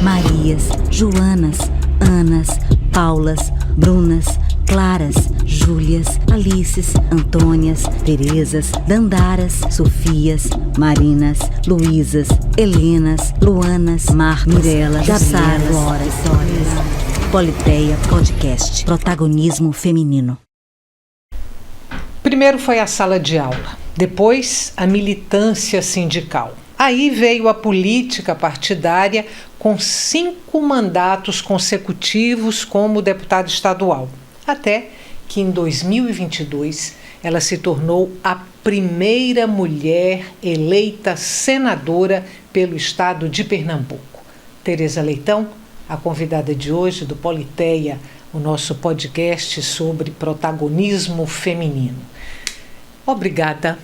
Marias, Joanas, Anas, Paulas, Brunas, Claras, Júlias, Alices, Antônias, Terezas, Dandaras, Sofias, Marinas, Luísas, Helenas, Luanas, Marcos, Mirelas, Jasaras, Floras, Politeia Podcast, protagonismo feminino. Primeiro foi a sala de aula, depois a militância sindical. Aí veio a política partidária com 5 mandatos consecutivos como deputada estadual, até que em 2022 ela se tornou a primeira mulher eleita senadora pelo estado de Pernambuco. Tereza Leitão, a convidada de hoje do Politeia, o nosso podcast sobre protagonismo feminino. Obrigada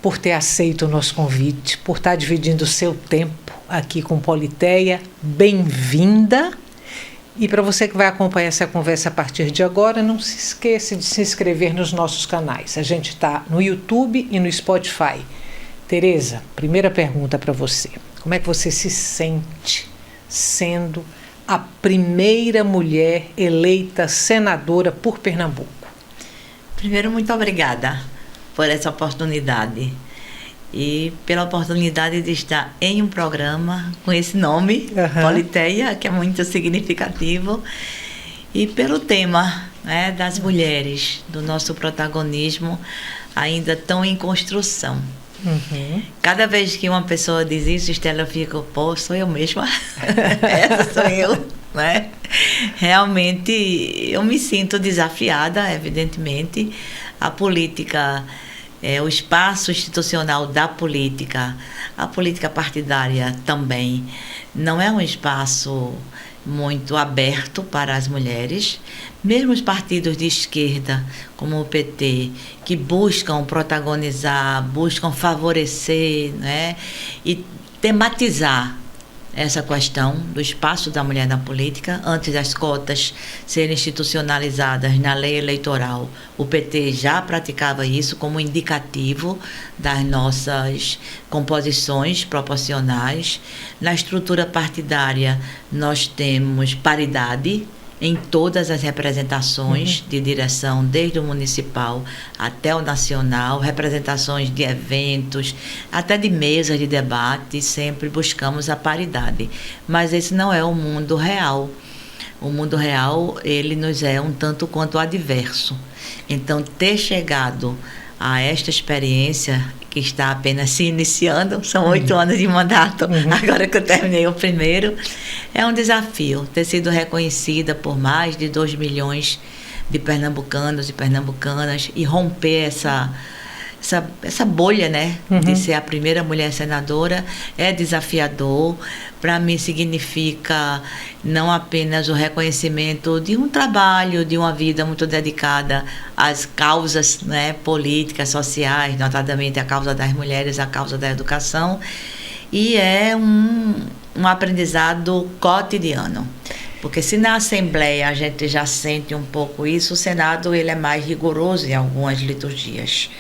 por ter aceito o nosso convite, por estar dividindo o seu tempo aqui com Politeia. Bem-vinda! E para você que vai acompanhar essa conversa a partir de agora, não se esqueça de se inscrever nos nossos canais. A gente está no YouTube e no Spotify. Tereza, primeira pergunta para você. Como é que você se sente sendo a primeira mulher eleita senadora por Pernambuco? Primeiro, muito obrigada por essa oportunidade e pela oportunidade de estar em um programa com esse nome, Politeia, que é muito significativo, e pelo tema, né, das mulheres, do nosso protagonismo ainda tão em construção. Cada vez que uma pessoa diz isso, Estela, eu fico, pô, sou eu mesma, essa sou eu, né? Realmente eu me sinto desafiada, evidentemente. A política, o espaço institucional da política, a política partidária também, não é um espaço muito aberto para as mulheres. Mesmo os partidos de esquerda, como o PT, que buscam protagonizar, buscam favorecer, né, e tematizar essa questão do espaço da mulher na política, antes das cotas serem institucionalizadas na lei eleitoral. O PT já praticava isso como indicativo das nossas composições proporcionais. Na estrutura partidária, nós temos paridade em todas as representações de direção, desde o municipal até o nacional, representações de eventos, até de mesas de debate, sempre buscamos a paridade. Mas esse não é o mundo real. O mundo real, ele nos é um tanto quanto adverso. Então, ter chegado a esta experiência, que está apenas se iniciando, são 8 anos de mandato, agora que eu terminei o primeiro, é um desafio ter sido reconhecida por mais de 2 milhões de pernambucanos e pernambucanas e romper essa bolha, né, de ser a primeira mulher senadora. É desafiador. Para mim significa não apenas o reconhecimento de um trabalho, de uma vida muito dedicada às causas, né, políticas, sociais, notadamente a causa das mulheres, a causa da educação, e é um aprendizado cotidiano. Porque se na Assembleia a gente já sente um pouco isso, o Senado ele é mais rigoroso em algumas liturgias.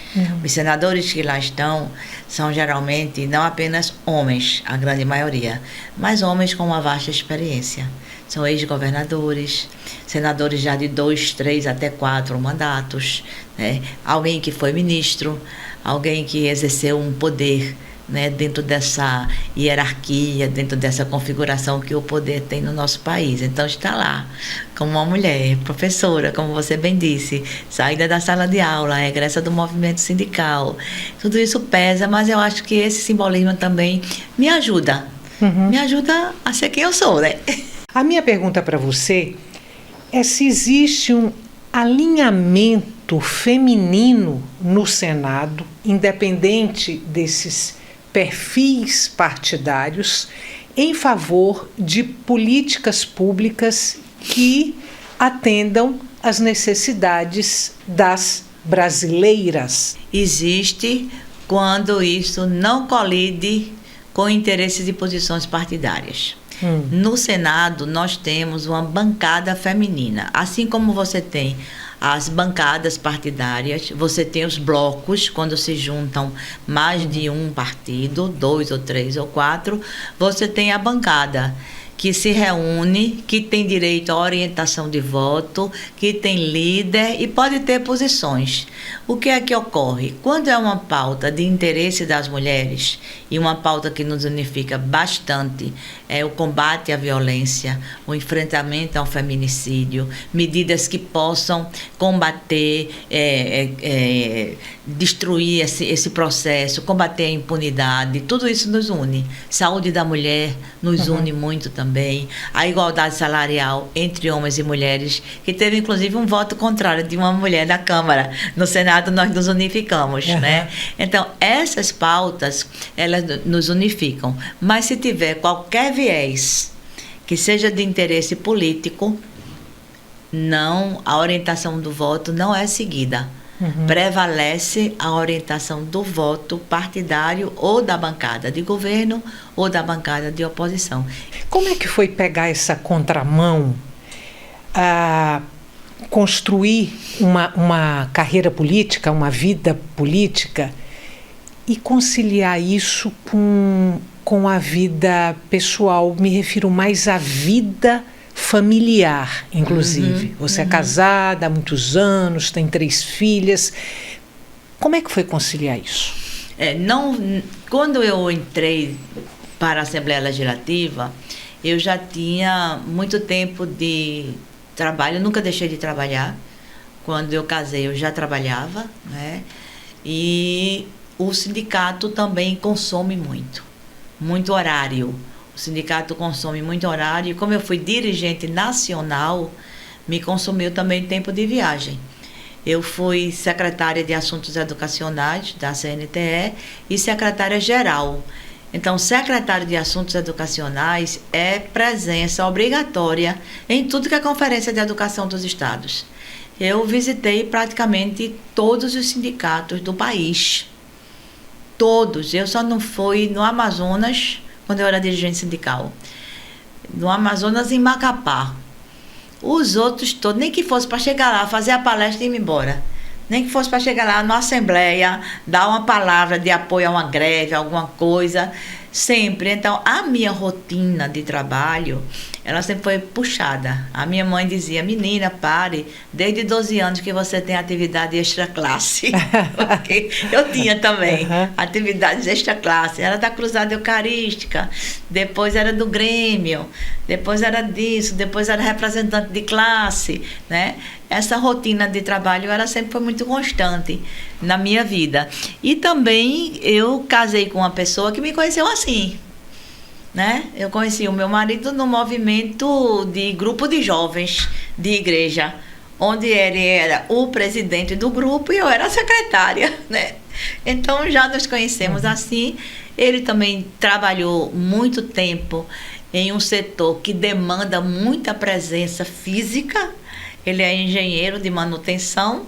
Os senadores que lá estão são geralmente não apenas homens, a grande maioria, mas homens com uma vasta experiência. São ex-governadores, senadores já de 2, 3 até 4 mandatos, né? Alguém que foi ministro, alguém que exerceu um poder, né, dentro dessa hierarquia, dentro dessa configuração que o poder tem no nosso país. Então, está lá como uma mulher, professora, como você bem disse, saída da sala de aula, egressa do movimento sindical. Tudo isso pesa, mas eu acho que esse simbolismo também me ajuda. Me ajuda a ser quem eu sou, né? A minha pergunta para você é se existe um alinhamento feminino no Senado, independente desses perfis partidários, em favor de políticas públicas que atendam às necessidades das brasileiras. Existe quando isso não colide com interesses e posições partidárias. No Senado, nós temos uma bancada feminina. Assim como você tem as bancadas partidárias, você tem os blocos, quando se juntam mais de um partido, 2 ou 3 ou 4, você tem a bancada, que se reúne, que tem direito à orientação de voto, que tem líder e pode ter posições. O que é que ocorre? Quando é uma pauta de interesse das mulheres, e uma pauta que nos unifica bastante, é o combate à violência, o enfrentamento ao feminicídio, medidas que possam combater, destruir esse processo, combater a impunidade, tudo isso nos une. Saúde da mulher nos une muito também. A igualdade salarial entre homens e mulheres, que teve inclusive um voto contrário de uma mulher na Câmara. No Senado nós nos unificamos, né? Então, essas pautas, elas nos unificam. Mas se tiver qualquer viés que seja de interesse político, não, a orientação do voto não é seguida. Prevalece a orientação do voto partidário ou da bancada de governo ou da bancada de oposição. Como é que foi pegar essa contramão, a construir uma carreira política, uma vida política e conciliar isso com a vida pessoal? Me refiro mais à vida familiar, inclusive. Você é casada há muitos anos, tem 3 filhas. Como é que foi conciliar isso? Quando eu entrei para a Assembleia Legislativa, eu já tinha muito tempo de trabalho, eu nunca deixei de trabalhar. Quando eu casei, eu já trabalhava, né? E o sindicato também consome muito horário. O sindicato consome muito horário, e como eu fui dirigente nacional, me consumiu também tempo de viagem. Eu fui secretária de Assuntos Educacionais da CNTE e secretária-geral. Então, secretário de Assuntos Educacionais é presença obrigatória em tudo que é Conferência de Educação dos Estados. Eu visitei praticamente todos os sindicatos do país. Todos. Eu só não fui no Amazonas, quando eu era dirigente sindical. No Amazonas, em Macapá. Os outros todos, nem que fosse para chegar lá, fazer a palestra e ir embora. Nem que fosse para chegar lá na Assembleia, dar uma palavra de apoio a uma greve, alguma coisa, sempre. Então, a minha rotina de trabalho, ela sempre foi puxada. A minha mãe dizia: menina, pare, desde 12 anos que você tem atividade extra-classe. Porque eu tinha também atividades extra-classe. Era da Cruzada Eucarística, depois era do Grêmio, depois era disso, depois era representante de classe, né? Essa rotina de trabalho, ela sempre foi muito constante na minha vida. E também eu casei com uma pessoa que me conheceu assim, né? Eu conheci o meu marido no movimento de grupo de jovens de igreja, onde ele era o presidente do grupo e eu era a secretária, né? Então já nos conhecemos assim. Ele também trabalhou muito tempo em um setor que demanda muita presença física. Ele é engenheiro de manutenção,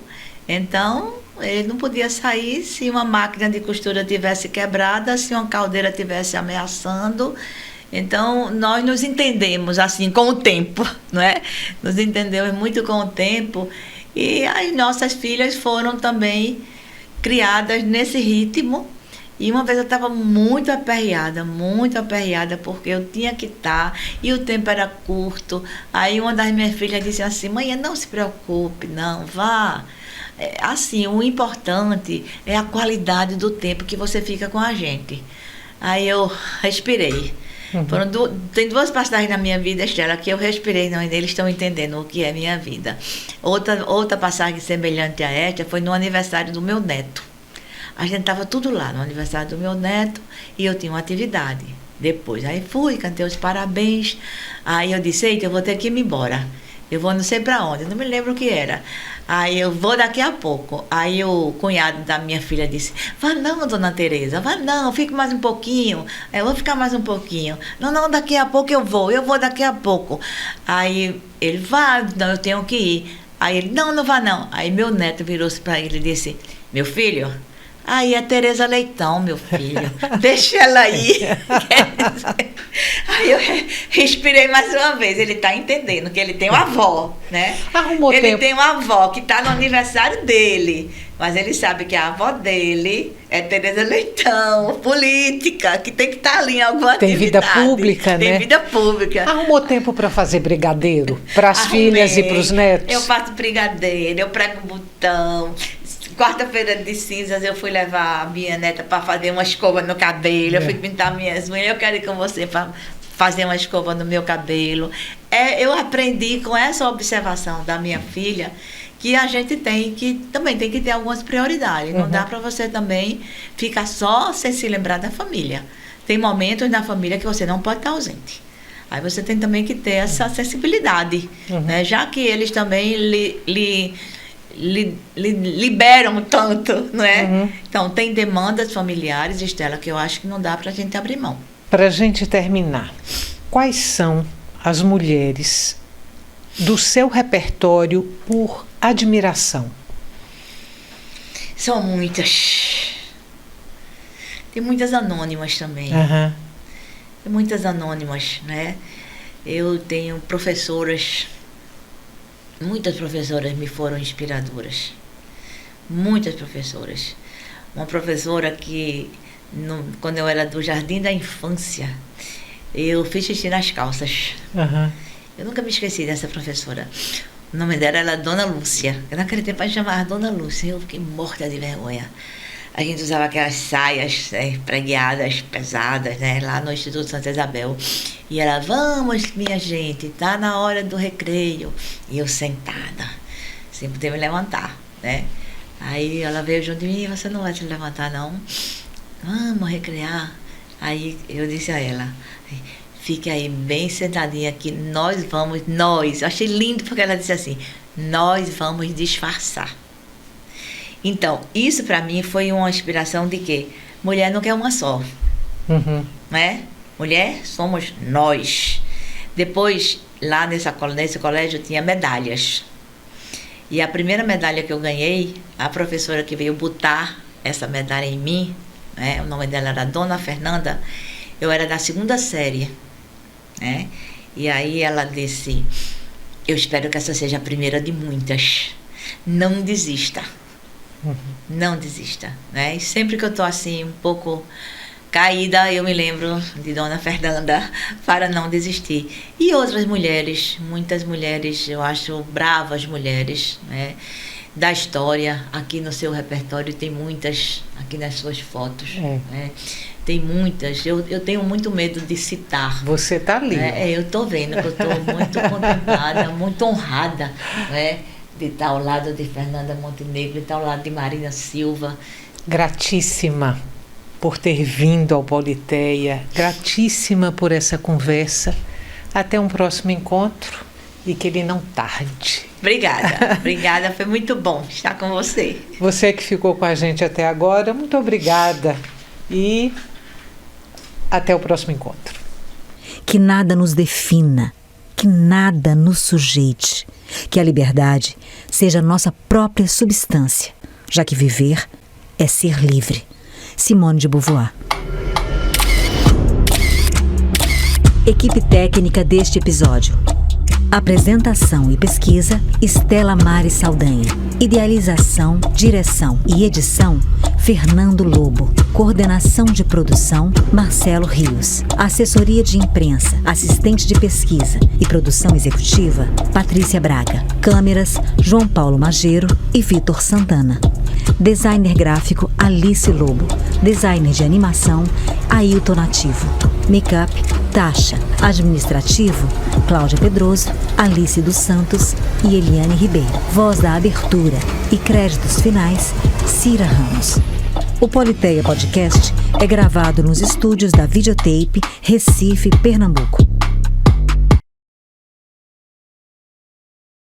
então ele não podia sair se uma máquina de costura tivesse quebrada, se uma caldeira tivesse ameaçando. Então, nós nos entendemos assim com o tempo, não é? Nos entendemos muito com o tempo, e as nossas filhas foram também criadas nesse ritmo. E uma vez eu estava muito aperreada, porque eu tinha que estar, e o tempo era curto. Aí uma das minhas filhas disse assim: mãe, não se preocupe, não, vá. Assim, o importante é a qualidade do tempo que você fica com a gente. Aí eu respirei. Tem 2 passagens na minha vida, Estela, que eu respirei, não, e eles estão entendendo o que é minha vida. Outra passagem semelhante a esta foi no aniversário do meu neto. A gente estava tudo lá no aniversário do meu neto e eu tinha uma atividade. Depois, aí fui, cantei os parabéns. Aí eu disse: eita, eu vou ter que ir embora. Eu vou não sei para onde, não me lembro o que era. Aí eu vou daqui a pouco. Aí o cunhado da minha filha disse: vá não, dona Tereza, vá não, fique mais um pouquinho. Aí eu vou ficar mais um pouquinho. Não, daqui a pouco eu vou daqui a pouco. Aí ele: vá, não, eu tenho que ir. Aí ele: não vá não. Aí meu neto virou-se para ele e disse: meu filho, Aí é Tereza Leitão, meu filho. Deixa ela aí. Aí eu respirei mais uma vez. Ele está entendendo que ele tem uma avó, né? Ele tem uma avó que está no aniversário dele. Mas ele sabe que a avó dele é Tereza Leitão, política, que tem que estar ali em alguma atividade. Tem vida pública, né? Tem vida pública. Arrumou tempo para fazer brigadeiro? Para as filhas e para os netos? Eu faço brigadeiro, eu prego botão. Quarta-feira de cinzas eu fui levar a minha neta para fazer uma escova no cabelo. Eu fui pintar minhas unhas. Eu quero ir com você para fazer uma escova no meu cabelo. Eu aprendi com essa observação da minha filha que a gente também tem que ter algumas prioridades. Não dá para você também ficar só sem se lembrar da família. Tem momentos na família que você não pode estar ausente. Aí você tem também que ter essa sensibilidade, né? Já que eles também liberam tanto, não é? Então, tem demandas familiares, Estela, que eu acho que não dá para a gente abrir mão. Para a gente terminar, quais são as mulheres do seu repertório por admiração? São muitas. Tem muitas anônimas também. Tem muitas anônimas, né? Eu tenho professoras, muitas professoras me foram inspiradoras. Muitas professoras. Uma professora que, quando eu era do Jardim da Infância, eu fiz xixi nas calças. Eu nunca me esqueci dessa professora. O nome dela era Dona Lúcia. Eu naquele tempo a gente chamava Dona Lúcia. Eu fiquei morta de vergonha. A gente usava aquelas saias pregueadas, pesadas, né? Lá no Instituto Santa Isabel. E ela, vamos, minha gente, tá na hora do recreio. E eu sentada, sem poder me levantar, né? Aí ela veio junto de mim, você não vai se levantar, não? Vamos recrear. Aí eu disse a ela, fique aí bem sentadinha que nós. Eu achei lindo porque ela disse assim, nós vamos disfarçar. Então, isso para mim foi uma inspiração de que mulher não quer uma só, né? Mulher somos nós. Depois, lá nesse colégio tinha medalhas. E a primeira medalha que eu ganhei, a professora que veio botar essa medalha em mim, né? O nome dela era Dona Fernanda, eu era da 2ª série, né? E aí ela disse, eu espero que essa seja a primeira de muitas. Não desista. Não desista, né? E sempre que eu tô assim, um pouco caída, eu me lembro de Dona Fernanda para não desistir. E outras mulheres, muitas mulheres, eu acho bravas mulheres, né? Da história, aqui no seu repertório tem muitas, aqui nas suas fotos, né? Tem muitas, eu tenho muito medo de citar. Você tá ali. Eu tô vendo que eu tô muito contemplada, muito honrada, né? De estar ao lado de Fernanda Montenegro, de estar ao lado de Marina Silva. Gratíssima por ter vindo ao Politeia, gratíssima por essa conversa. Até um próximo encontro e que ele não tarde. Obrigada, foi muito bom estar com você. Você que ficou com a gente até agora, muito obrigada e até o próximo encontro. Que nada nos defina, que nada nos sujeite. Que a liberdade seja nossa própria substância, já que viver é ser livre. Simone de Beauvoir. Equipe técnica deste episódio. Apresentação e pesquisa, Estela Mari Saldanha. Idealização, direção e edição, Fernando Lobo. Coordenação de produção, Marcelo Rios. Assessoria de imprensa, assistente de pesquisa e produção executiva, Patrícia Braga. Câmeras, João Paulo Mageiro e Vitor Santana. Designer gráfico, Alice Lobo. Designer de animação, Ailton Nativo. Make-up, Tasha. Administrativo, Cláudia Pedroso, Alice dos Santos e Eliane Ribeiro. Voz da abertura e créditos finais, Cira Ramos. O Politeia Podcast é gravado nos estúdios da Videotape, Recife, Pernambuco.